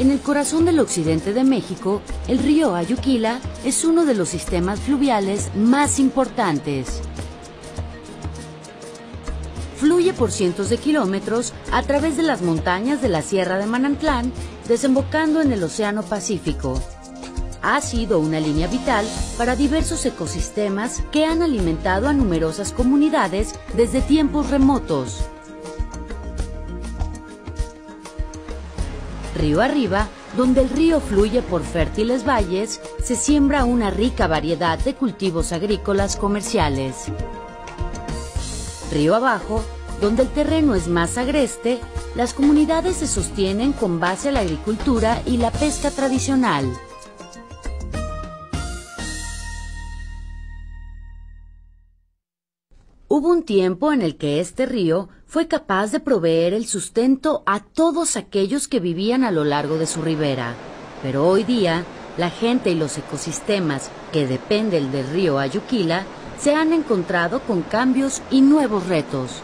En el corazón del occidente de México, el río Ayuquila es uno de los sistemas fluviales más importantes. Fluye por cientos de kilómetros a través de las montañas de la Sierra de Manantlán, desembocando en el Océano Pacífico. Ha sido una línea vital para diversos ecosistemas que han alimentado a numerosas comunidades desde tiempos remotos. Río arriba, donde el río fluye por fértiles valles, se siembra una rica variedad de cultivos agrícolas comerciales. Río abajo, donde el terreno es más agreste, las comunidades se sostienen con base a la agricultura y la pesca tradicional. Hubo un tiempo en el que este río fue capaz de proveer el sustento a todos aquellos que vivían a lo largo de su ribera. Pero hoy día, la gente y los ecosistemas que dependen del río Ayuquila se han encontrado con cambios y nuevos retos.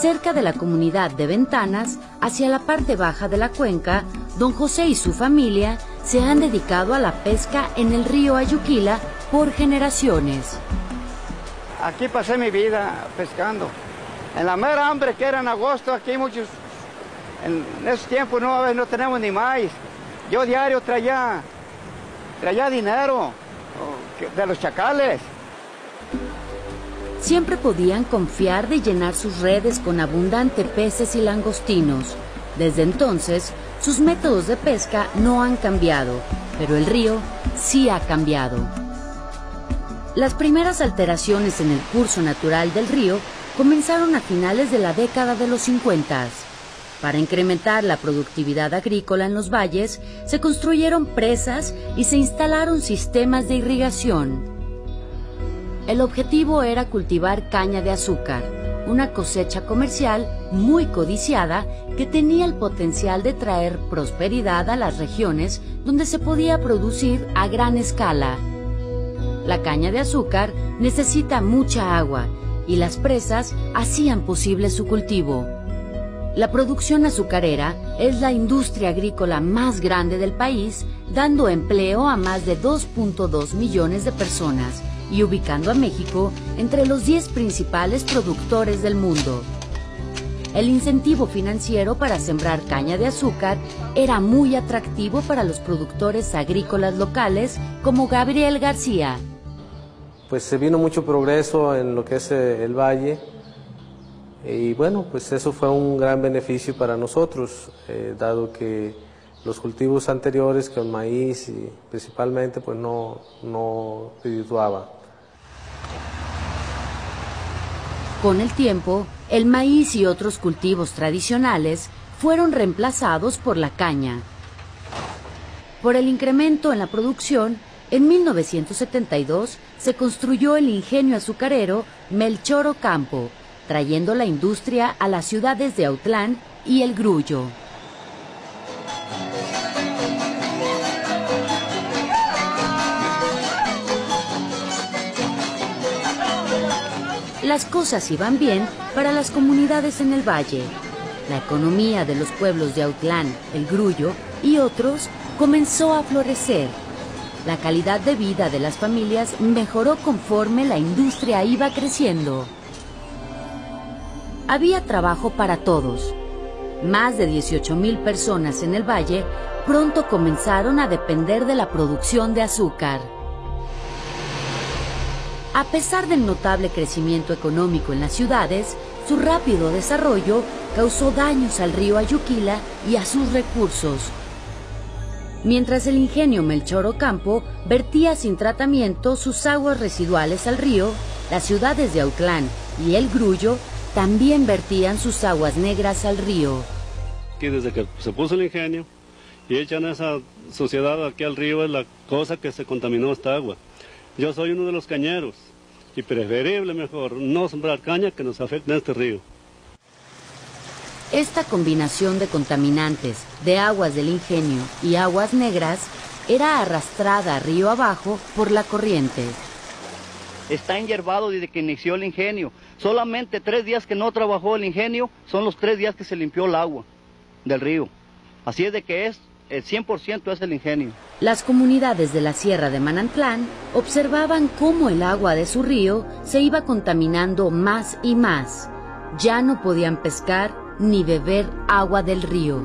Cerca de la comunidad de Ventanas, hacia la parte baja de la cuenca, don José y su familia se han dedicado a la pesca en el río Ayuquila por generaciones. Aquí pasé mi vida pescando. En la mera hambre que era en agosto, aquí muchos, en esos tiempos no tenemos ni maíz. Yo diario traía dinero de los chacales. Siempre podían confiar de llenar sus redes con abundante peces y langostinos. Desde entonces, sus métodos de pesca no han cambiado, pero el río sí ha cambiado. Las primeras alteraciones en el curso natural del río comenzaron a finales de la década de los 50. Para incrementar la productividad agrícola en los valles, se construyeron presas y se instalaron sistemas de irrigación. El objetivo era cultivar caña de azúcar, una cosecha comercial muy codiciada que tenía el potencial de traer prosperidad a las regiones donde se podía producir a gran escala. La caña de azúcar necesita mucha agua y las presas hacían posible su cultivo. La producción azucarera es la industria agrícola más grande del país, dando empleo a más de 2.2 millones de personas y ubicando a México entre los 10 principales productores del mundo. El incentivo financiero para sembrar caña de azúcar era muy atractivo para los productores agrícolas locales como Gabriel García. Pues se vino mucho progreso en lo que es el valle y bueno, pues eso fue un gran beneficio para nosotros, dado que los cultivos anteriores con maíz y principalmente pues no redituaba. Con el tiempo, el maíz y otros cultivos tradicionales fueron reemplazados por la caña. Por el incremento en la producción, en 1972 se construyó el ingenio azucarero Melchor Ocampo, trayendo la industria a las ciudades de Autlán y El Grullo. Las cosas iban bien para las comunidades en el valle. La economía de los pueblos de Autlán, El Grullo y otros comenzó a florecer. La calidad de vida de las familias mejoró conforme la industria iba creciendo. Había trabajo para todos. Más de 18,000 personas en el valle pronto comenzaron a depender de la producción de azúcar. A pesar del notable crecimiento económico en las ciudades, su rápido desarrollo causó daños al río Ayuquila y a sus recursos. Mientras el ingenio Melchor Ocampo vertía sin tratamiento sus aguas residuales al río, las ciudades de Autlán y El Grullo también vertían sus aguas negras al río. Aquí desde que se puso el ingenio y echan esa suciedad aquí al río es la cosa que se contaminó esta agua. Yo soy uno de los cañeros y preferible mejor no sembrar caña que nos afecte en este río. Esta combinación de contaminantes de aguas del ingenio y aguas negras era arrastrada río abajo por la corriente. Está enyerbado desde que inició el ingenio. Solamente 3 días que no trabajó el ingenio son los 3 días que se limpió el agua del río. Así es de que el 100% es el ingenio. Las comunidades de la Sierra de Manantlán observaban cómo el agua de su río se iba contaminando más y más. Ya no podían pescar ni beber agua del río.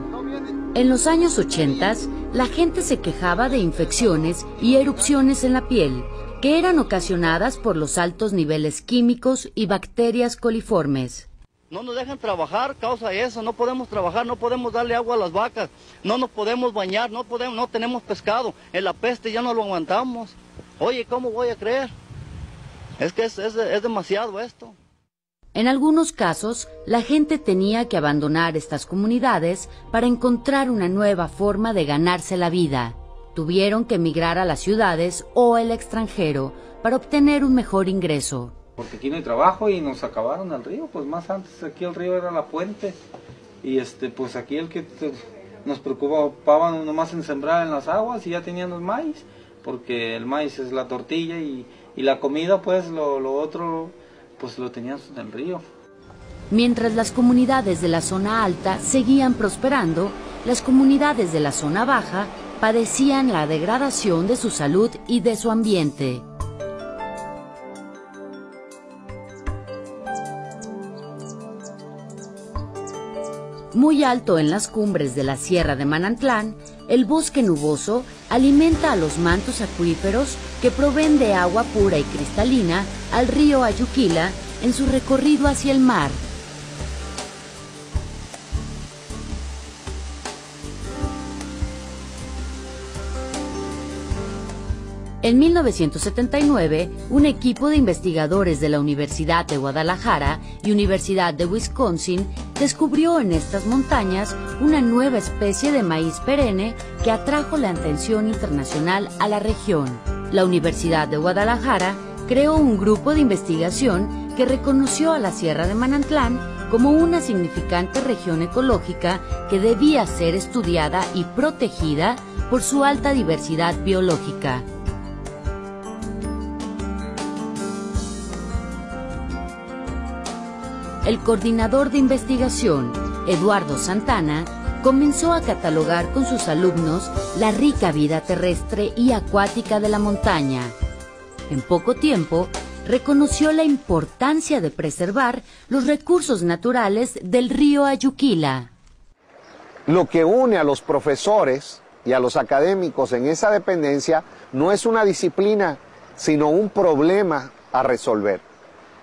En los años 80, la gente se quejaba de infecciones y erupciones en la piel, que eran ocasionadas por los altos niveles químicos y bacterias coliformes. No nos dejan trabajar, causa eso, no podemos trabajar, no podemos darle agua a las vacas, no nos podemos bañar, no tenemos pescado, en la peste ya no lo aguantamos. Oye, ¿cómo voy a creer? Es que es demasiado esto. En algunos casos, la gente tenía que abandonar estas comunidades para encontrar una nueva forma de ganarse la vida. Tuvieron que emigrar a las ciudades o el extranjero para obtener un mejor ingreso. Porque aquí no hay trabajo y nos acabaron el río, pues más antes aquí el río era la fuente y pues aquí el que nos preocupaba nomás en sembrar en las aguas y ya teníamos maíz, porque el maíz es la tortilla y la comida pues lo otro pues lo teníamos en el río. Mientras las comunidades de la zona alta seguían prosperando, las comunidades de la zona baja padecían la degradación de su salud y de su ambiente. Muy alto en las cumbres de la Sierra de Manantlán, el bosque nuboso alimenta a los mantos acuíferos que proveen de agua pura y cristalina al río Ayuquila en su recorrido hacia el mar. En 1979, un equipo de investigadores de la Universidad de Guadalajara y Universidad de Wisconsin descubrió en estas montañas una nueva especie de maíz perenne que atrajo la atención internacional a la región. La Universidad de Guadalajara creó un grupo de investigación que reconoció a la Sierra de Manantlán como una significante región ecológica que debía ser estudiada y protegida por su alta diversidad biológica. El coordinador de investigación, Eduardo Santana, comenzó a catalogar con sus alumnos la rica vida terrestre y acuática de la montaña. En poco tiempo, reconoció la importancia de preservar los recursos naturales del río Ayuquila. Lo que une a los profesores y a los académicos en esa dependencia no es una disciplina, sino un problema a resolver.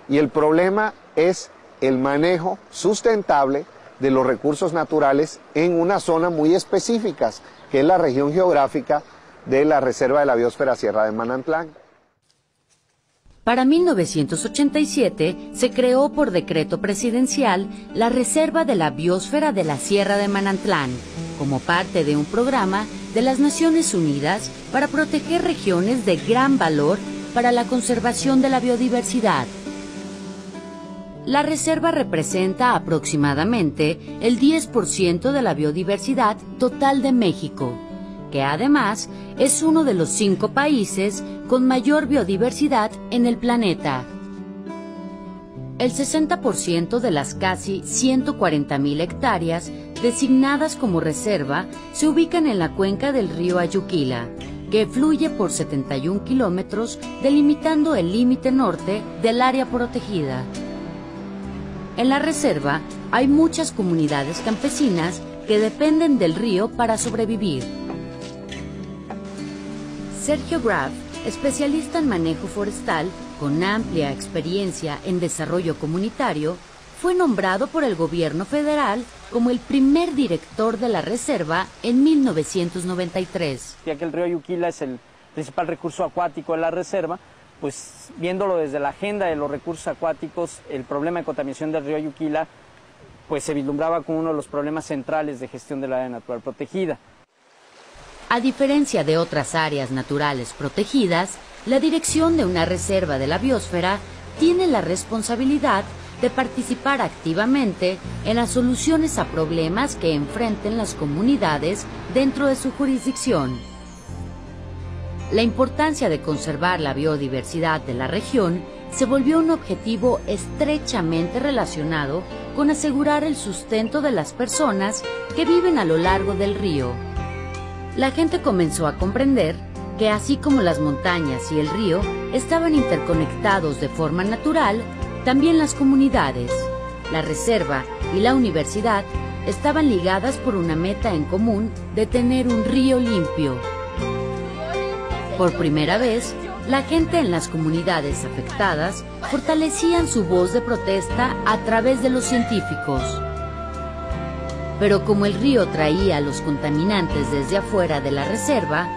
Y el problema es el manejo sustentable de los recursos naturales en una zona muy específica, que es la región geográfica de la Reserva de la Biosfera Sierra de Manantlán. Para 1987 se creó por decreto presidencial la Reserva de la Biosfera de la Sierra de Manantlán, como parte de un programa de las Naciones Unidas para proteger regiones de gran valor para la conservación de la biodiversidad. La reserva representa aproximadamente el 10% de la biodiversidad total de México, que además es uno de los 5 países con mayor biodiversidad en el planeta. El 60% de las casi 140,000 hectáreas designadas como reserva se ubican en la cuenca del río Ayuquila, que fluye por 71 kilómetros, delimitando el límite norte del área protegida. En la reserva hay muchas comunidades campesinas que dependen del río para sobrevivir. Sergio Graf, especialista en manejo forestal con amplia experiencia en desarrollo comunitario, fue nombrado por el gobierno federal como el primer director de la reserva en 1993. Ya que el río Ayuquila es el principal recurso acuático de la reserva, pues viéndolo desde la agenda de los recursos acuáticos, el problema de contaminación del río Ayuquila pues se vislumbraba como uno de los problemas centrales de gestión del área natural protegida. A diferencia de otras áreas naturales protegidas, la dirección de una reserva de la biosfera tiene la responsabilidad de participar activamente en las soluciones a problemas que enfrenten las comunidades dentro de su jurisdicción. La importancia de conservar la biodiversidad de la región se volvió un objetivo estrechamente relacionado con asegurar el sustento de las personas que viven a lo largo del río. La gente comenzó a comprender que así como las montañas y el río estaban interconectados de forma natural, también las comunidades, la reserva y la universidad estaban ligadas por una meta en común de tener un río limpio. Por primera vez, la gente en las comunidades afectadas fortalecían su voz de protesta a través de los científicos. Pero como el río traía los contaminantes desde afuera de la reserva,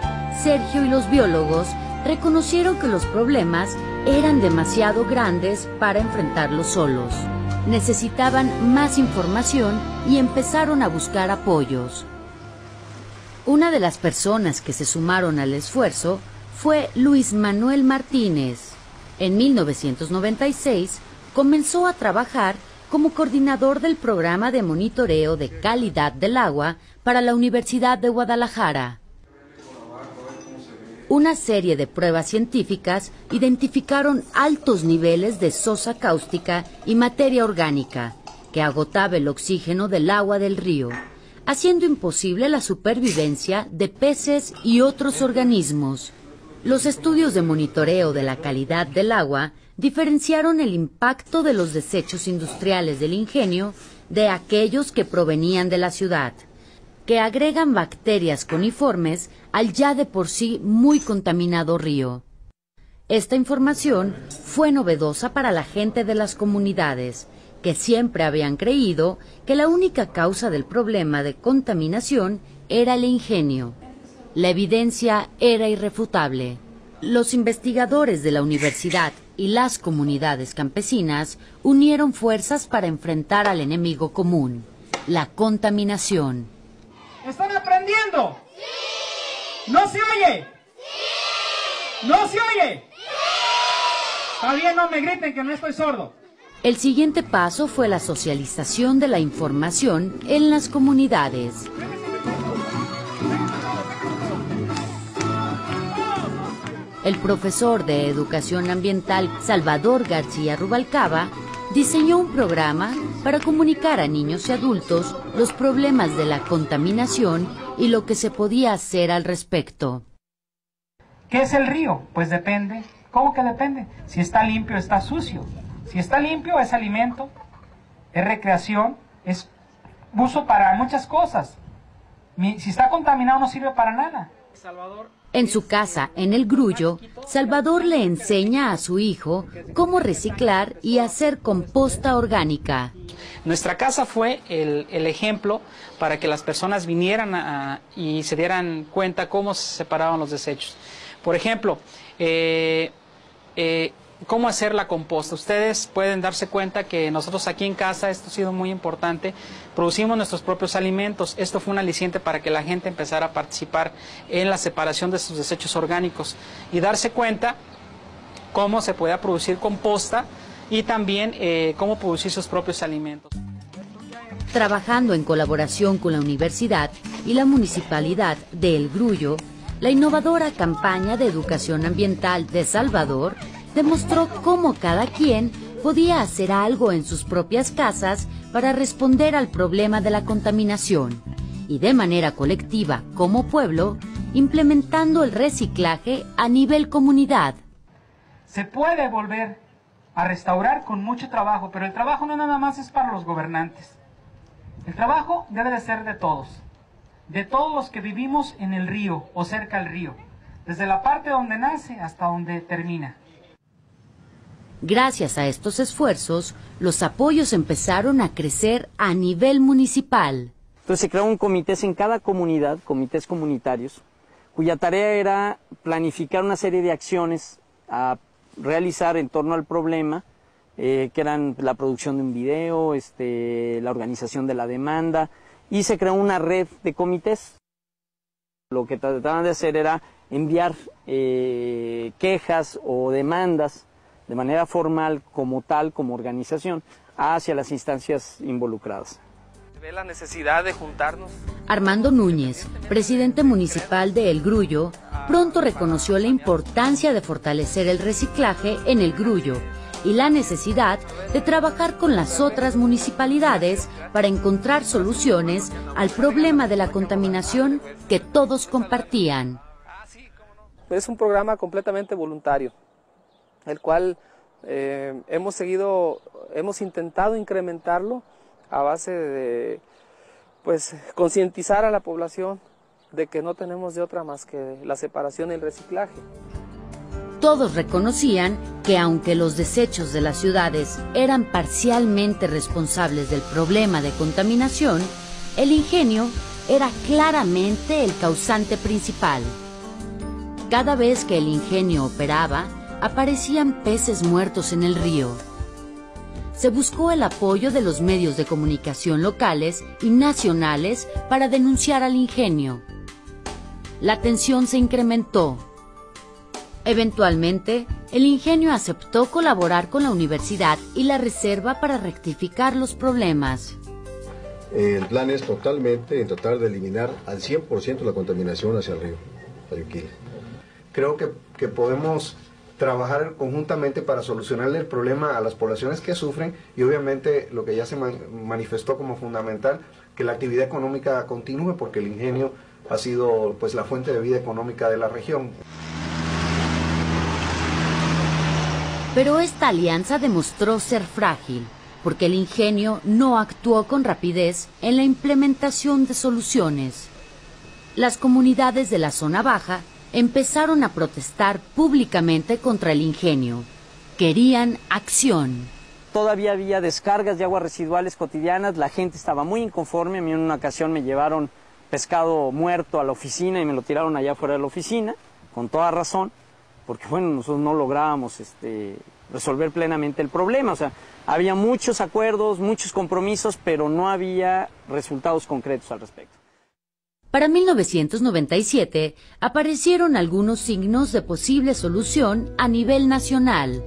Sergio y los biólogos reconocieron que los problemas eran demasiado grandes para enfrentarlos solos. Necesitaban más información y empezaron a buscar apoyos. Una de las personas que se sumaron al esfuerzo fue Luis Manuel Martínez. En 1996 comenzó a trabajar como coordinador del programa de monitoreo de calidad del agua para la Universidad de Guadalajara. Una serie de pruebas científicas identificaron altos niveles de sosa cáustica y materia orgánica, que agotaba el oxígeno del agua del río, haciendo imposible la supervivencia de peces y otros organismos. Los estudios de monitoreo de la calidad del agua diferenciaron el impacto de los desechos industriales del ingenio de aquellos que provenían de la ciudad, que agregan bacterias coniformes al ya de por sí muy contaminado río. Esta información fue novedosa para la gente de las comunidades, que siempre habían creído que la única causa del problema de contaminación era el ingenio. La evidencia era irrefutable. Los investigadores de la universidad y las comunidades campesinas unieron fuerzas para enfrentar al enemigo común, la contaminación. ¿Están aprendiendo? ¡Sí! ¿No se oye? ¡Sí! ¿No se oye? ¡Sí! Está bien, no me griten que no estoy sordo. El siguiente paso fue la socialización de la información en las comunidades. El profesor de Educación Ambiental Salvador García Rubalcaba diseñó un programa para comunicar a niños y adultos los problemas de la contaminación y lo que se podía hacer al respecto. ¿Qué es el río? Pues depende. ¿Cómo que depende? Si está limpio, está sucio. Si está limpio, es alimento, es recreación, es uso para muchas cosas. Si está contaminado, no sirve para nada. En su casa, en El Grullo, Salvador le enseña a su hijo cómo reciclar y hacer composta orgánica. Nuestra casa fue el ejemplo para que las personas vinieran y se dieran cuenta cómo se separaban los desechos. Por ejemplo, cómo hacer la composta. Ustedes pueden darse cuenta que nosotros aquí en casa, esto ha sido muy importante, producimos nuestros propios alimentos. Esto fue un aliciente para que la gente empezara a participar en la separación de sus desechos orgánicos y darse cuenta cómo se podía producir composta y también cómo producir sus propios alimentos. Trabajando en colaboración con la universidad y la municipalidad de El Grullo, la innovadora campaña de educación ambiental de Salvador demostró cómo cada quien podía hacer algo en sus propias casas para responder al problema de la contaminación y de manera colectiva como pueblo, implementando el reciclaje a nivel comunidad. Se puede volver a restaurar con mucho trabajo, pero el trabajo no nada más es para los gobernantes. El trabajo debe de ser de todos los que vivimos en el río o cerca al río, desde la parte donde nace hasta donde termina. Gracias a estos esfuerzos, los apoyos empezaron a crecer a nivel municipal. Entonces se crearon comités en cada comunidad, comités comunitarios, cuya tarea era planificar una serie de acciones a realizar en torno al problema, que eran la producción de un video, la organización de la demanda, y se creó una red de comités. Lo que trataban de hacer era enviar quejas o demandas de manera formal, como tal, como organización, hacia las instancias involucradas. ¿Ve la necesidad de juntarnos? Armando Núñez, presidente municipal de El Grullo, pronto reconoció la importancia de fortalecer el reciclaje en el Grullo y la necesidad de trabajar con las otras municipalidades para encontrar soluciones al problema de la contaminación que todos compartían. Es un programa completamente voluntario, el cual hemos intentado incrementarlo a base de concientizar a la población de que no tenemos de otra más que la separación y el reciclaje. Todos reconocían que aunque los desechos de las ciudades eran parcialmente responsables del problema de contaminación, el ingenio era claramente el causante principal. Cada vez que el ingenio operaba, aparecían peces muertos en el río. Se buscó el apoyo de los medios de comunicación locales y nacionales para denunciar al ingenio. La tensión se incrementó. Eventualmente, el ingenio aceptó colaborar con la universidad y la reserva para rectificar los problemas. El plan es totalmente tratar de eliminar al 100% la contaminación hacia el río Ayuquila. Creo que podemos trabajar conjuntamente para solucionarle el problema a las poblaciones que sufren y obviamente lo que ya se manifestó como fundamental, que la actividad económica continúe porque el ingenio ha sido la fuente de vida económica de la región. Pero esta alianza demostró ser frágil, porque el ingenio no actuó con rapidez en la implementación de soluciones. Las comunidades de la zona baja empezaron a protestar públicamente contra el ingenio. Querían acción. Todavía había descargas de aguas residuales cotidianas, la gente estaba muy inconforme. A mí en una ocasión me llevaron pescado muerto a la oficina y me lo tiraron allá fuera de la oficina, con toda razón, porque nosotros no lográbamos resolver plenamente el problema. O sea, había muchos acuerdos, muchos compromisos, pero no había resultados concretos al respecto. Para 1997 aparecieron algunos signos de posible solución a nivel nacional.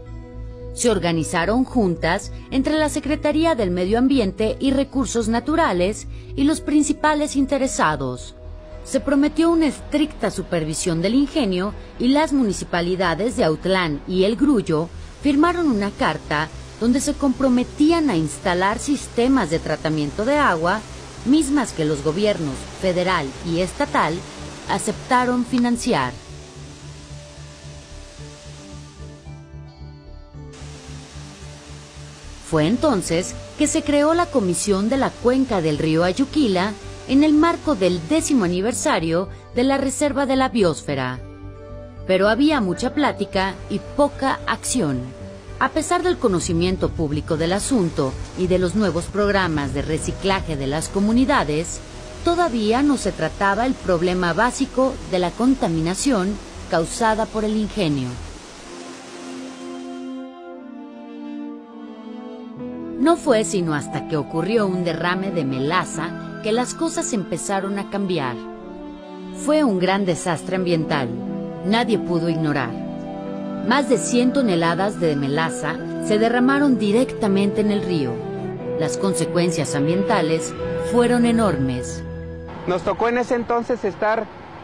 Se organizaron juntas entre la Secretaría del Medio Ambiente y Recursos Naturales y los principales interesados. Se prometió una estricta supervisión del ingenio y las municipalidades de Autlán y El Grullo firmaron una carta donde se comprometían a instalar sistemas de tratamiento de agua, mismas que los gobiernos federal y estatal aceptaron financiar. Fue entonces que se creó la Comisión de la Cuenca del Río Ayuquila en el marco del 10º aniversario de la Reserva de la Biosfera. Pero había mucha plática y poca acción. A pesar del conocimiento público del asunto y de los nuevos programas de reciclaje de las comunidades, todavía no se trataba el problema básico de la contaminación causada por el ingenio. No fue sino hasta que ocurrió un derrame de melaza que las cosas empezaron a cambiar. Fue un gran desastre ambiental. Nadie pudo ignorar. Más de 100 toneladas de melaza se derramaron directamente en el río. Las consecuencias ambientales fueron enormes. Nos tocó en ese entonces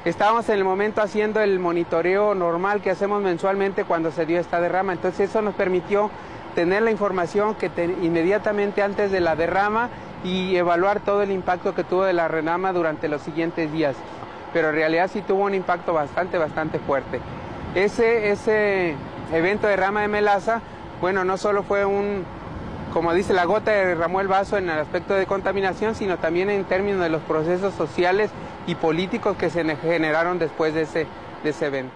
estábamos en el momento haciendo el monitoreo normal que hacemos mensualmente cuando se dio esta derrama. Entonces eso nos permitió tener la información inmediatamente antes de la derrama y evaluar todo el impacto que tuvo de la derrama durante los siguientes días. Pero en realidad sí tuvo un impacto bastante fuerte. Ese evento de derrama de melaza, no solo fue como dice, la gota que derramó el vaso en el aspecto de contaminación, sino también en términos de los procesos sociales y políticos que se generaron después de ese evento.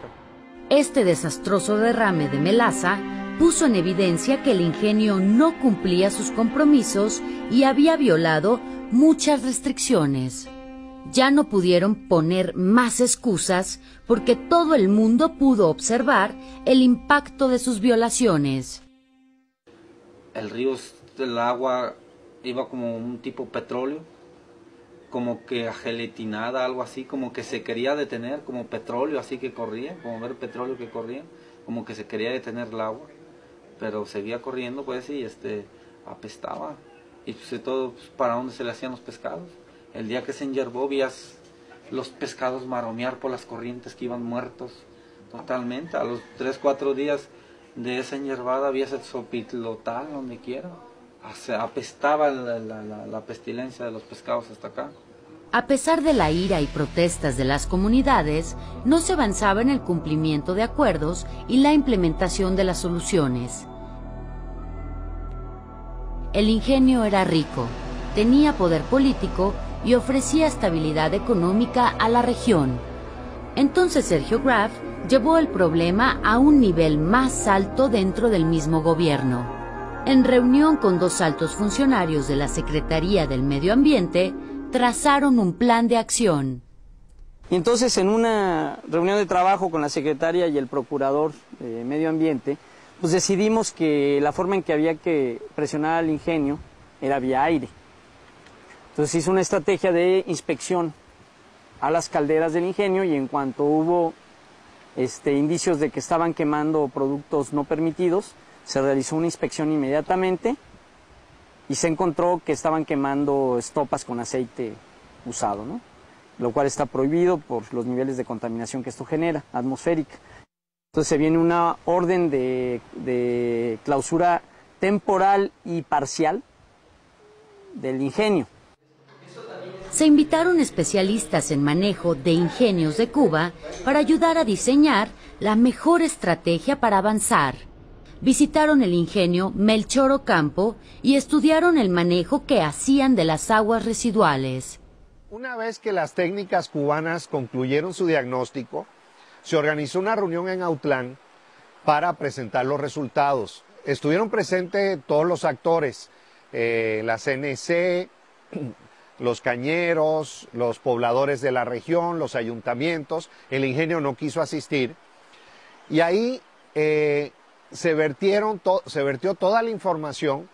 Este desastroso derrame de melaza puso en evidencia que el ingenio no cumplía sus compromisos y había violado muchas restricciones. Ya no pudieron poner más excusas porque todo el mundo pudo observar el impacto de sus violaciones. El río, el agua iba como un tipo petróleo, como que ageletinada, algo así, como que se quería detener, como petróleo así que corría, como ver petróleo que corría, como que se quería detener el agua, pero seguía corriendo y apestaba, y todo para dónde se le hacían los pescados. El día que se enyerbó los pescados maromear por las corrientes que iban muertos totalmente. A los 3, 4 días de esa enyerbada había ese sopitlotal donde quiera. Se apestaba la pestilencia de los pescados hasta acá. A pesar de la ira y protestas de las comunidades, no se avanzaba en el cumplimiento de acuerdos y la implementación de las soluciones. El ingenio era rico, tenía poder político y ofrecía estabilidad económica a la región. Entonces Sergio Graf llevó el problema a un nivel más alto dentro del mismo gobierno. En reunión con 2 altos funcionarios de la Secretaría del Medio Ambiente, trazaron un plan de acción. Y entonces en una reunión de trabajo con la secretaria y el procurador de Medio Ambiente, pues decidimos que la forma en que había que presionar al ingenio era vía aire. Entonces hizo una estrategia de inspección a las calderas del ingenio y en cuanto hubo indicios de que estaban quemando productos no permitidos, se realizó una inspección inmediatamente y se encontró que estaban quemando estopas con aceite usado, ¿no? Lo cual está prohibido por los niveles de contaminación que esto genera, atmosférica. Entonces se viene una orden de clausura temporal y parcial del ingenio. Se invitaron especialistas en manejo de ingenios de Cuba para ayudar a diseñar la mejor estrategia para avanzar. Visitaron el ingenio Melchor Ocampo y estudiaron el manejo que hacían de las aguas residuales. Una vez que las técnicas cubanas concluyeron su diagnóstico, se organizó una reunión en Autlán para presentar los resultados. Estuvieron presentes todos los actores, la CNC, los cañeros, los pobladores de la región, los ayuntamientos. El ingenio no quiso asistir. Y ahí se vertió toda la información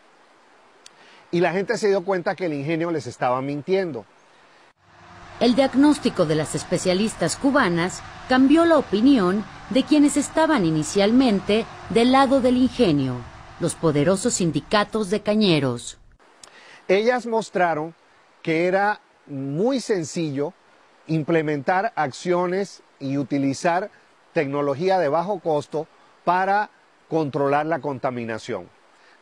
y la gente se dio cuenta que el ingenio les estaba mintiendo. El diagnóstico de las especialistas cubanas cambió la opinión de quienes estaban inicialmente del lado del ingenio, los poderosos sindicatos de cañeros. Ellas mostraron que era muy sencillo implementar acciones y utilizar tecnología de bajo costo para controlar la contaminación.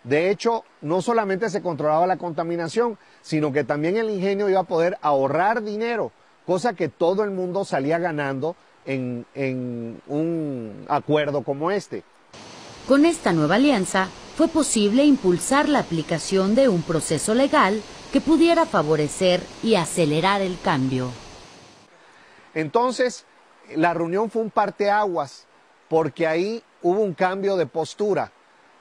De hecho, no solamente se controlaba la contaminación, sino que también el ingenio iba a poder ahorrar dinero, cosa que todo el mundo salía ganando en un acuerdo como este. Con esta nueva alianza, fue posible impulsar la aplicación de un proceso legal que pudiera favorecer y acelerar el cambio. Entonces, la reunión fue un parteaguas, porque ahí hubo un cambio de postura.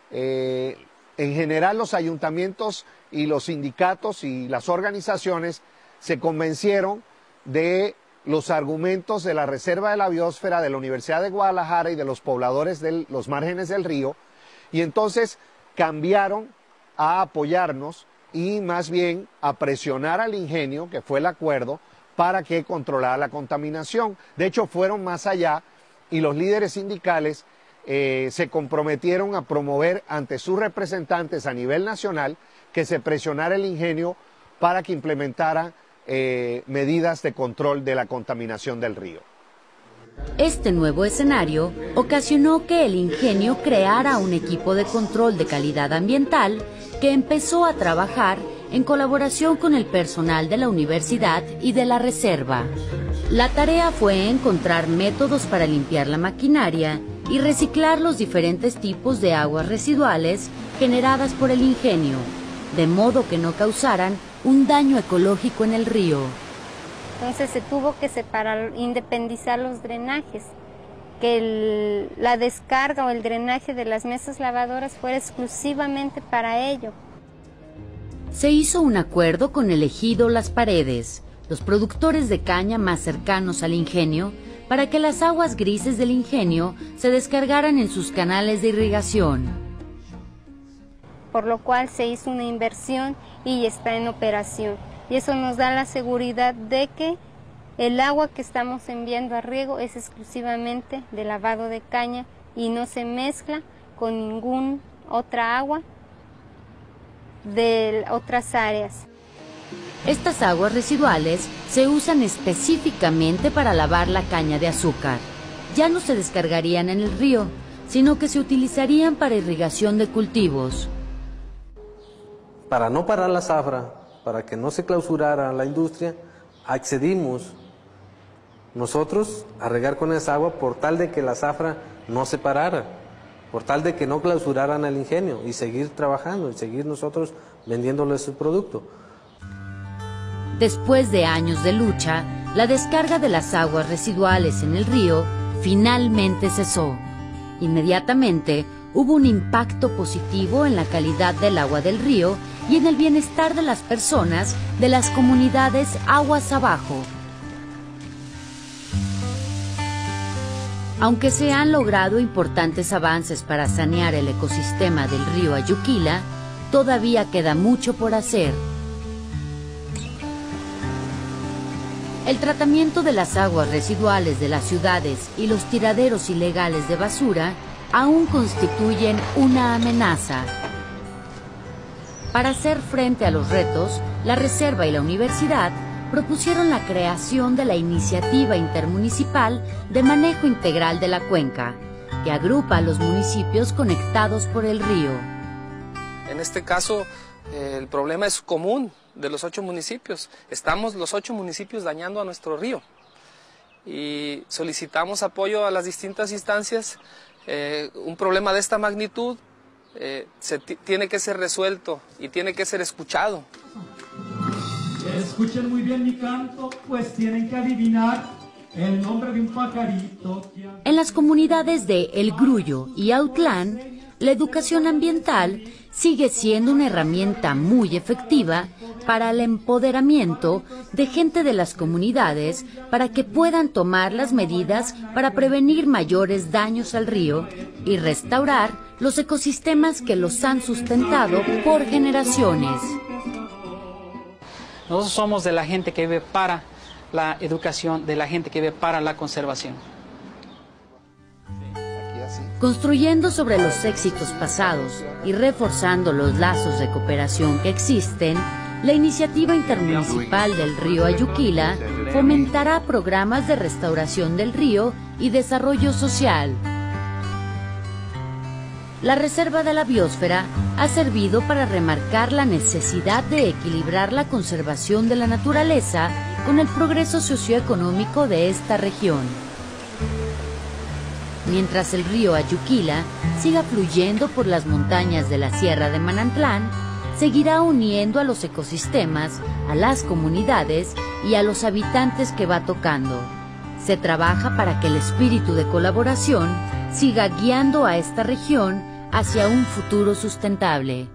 En general, los ayuntamientos y los sindicatos y las organizaciones se convencieron de los argumentos de la Reserva de la Biosfera, de la Universidad de Guadalajara y de los pobladores de los márgenes del río, y entonces cambiaron a apoyarnos y más bien a presionar al ingenio, que fue el acuerdo, para que controlara la contaminación. De hecho, fueron más allá y los líderes sindicales se comprometieron a promover ante sus representantes a nivel nacional que se presionara el ingenio para que implementara medidas de control de la contaminación del río. Este nuevo escenario ocasionó que el ingenio creara un equipo de control de calidad ambiental que empezó a trabajar en colaboración con el personal de la universidad y de la reserva. La tarea fue encontrar métodos para limpiar la maquinaria y reciclar los diferentes tipos de aguas residuales generadas por el ingenio, de modo que no causaran un daño ecológico en el río. Entonces se tuvo que separar, independizar los drenajes, que la descarga o el drenaje de las mesas lavadoras fuera exclusivamente para ello. Se hizo un acuerdo con el ejido Las Paredes, los productores de caña más cercanos al ingenio, para que las aguas grises del ingenio se descargaran en sus canales de irrigación. Por lo cual se hizo una inversión y está en operación. Y eso nos da la seguridad de que el agua que estamos enviando a riego es exclusivamente de lavado de caña y no se mezcla con ninguna otra agua de otras áreas. Estas aguas residuales se usan específicamente para lavar la caña de azúcar. Ya no se descargarían en el río, sino que se utilizarían para irrigación de cultivos. Para no parar la zafra, para que no se clausurara la industria, accedimos nosotros a regar con esa agua por tal de que la zafra no se parara, por tal de que no clausuraran el ingenio y seguir trabajando y seguir nosotros vendiéndoles su producto. Después de años de lucha, la descarga de las aguas residuales en el río finalmente cesó. Inmediatamente hubo un impacto positivo en la calidad del agua del río y en el bienestar de las personas de las comunidades aguas abajo. Aunque se han logrado importantes avances para sanear el ecosistema del río Ayuquila, todavía queda mucho por hacer. El tratamiento de las aguas residuales de las ciudades y los tiraderos ilegales de basura aún constituyen una amenaza. Para hacer frente a los retos, la Reserva y la Universidad propusieron la creación de la Iniciativa Intermunicipal de Manejo Integral de la Cuenca, que agrupa a los municipios conectados por el río. En este caso, el problema es común de los 8 municipios. Estamos los 8 municipios dañando a nuestro río y solicitamos apoyo a las distintas instancias. Un problema de esta magnitud tiene que ser resuelto y tiene que ser escuchado. Escuchen muy bien mi canto, pues tienen que adivinar el nombre de un pajarito. En las comunidades de El Grullo y Autlán, la educación ambiental sigue siendo una herramienta muy efectiva para el empoderamiento de gente de las comunidades para que puedan tomar las medidas para prevenir mayores daños al río y restaurar los ecosistemas que los han sustentado por generaciones. Nosotros somos de la gente que vive para la educación, de la gente que vive para la conservación. Construyendo sobre los éxitos pasados y reforzando los lazos de cooperación que existen, la Iniciativa Intermunicipal del Río Ayuquila fomentará programas de restauración del río y desarrollo social. La Reserva de la Biosfera ha servido para remarcar la necesidad de equilibrar la conservación de la naturaleza con el progreso socioeconómico de esta región. Mientras el río Ayuquila siga fluyendo por las montañas de la Sierra de Manantlán, seguirá uniendo a los ecosistemas, a las comunidades y a los habitantes que va tocando. Se trabaja para que el espíritu de colaboración siga guiando a esta región hacia un futuro sustentable.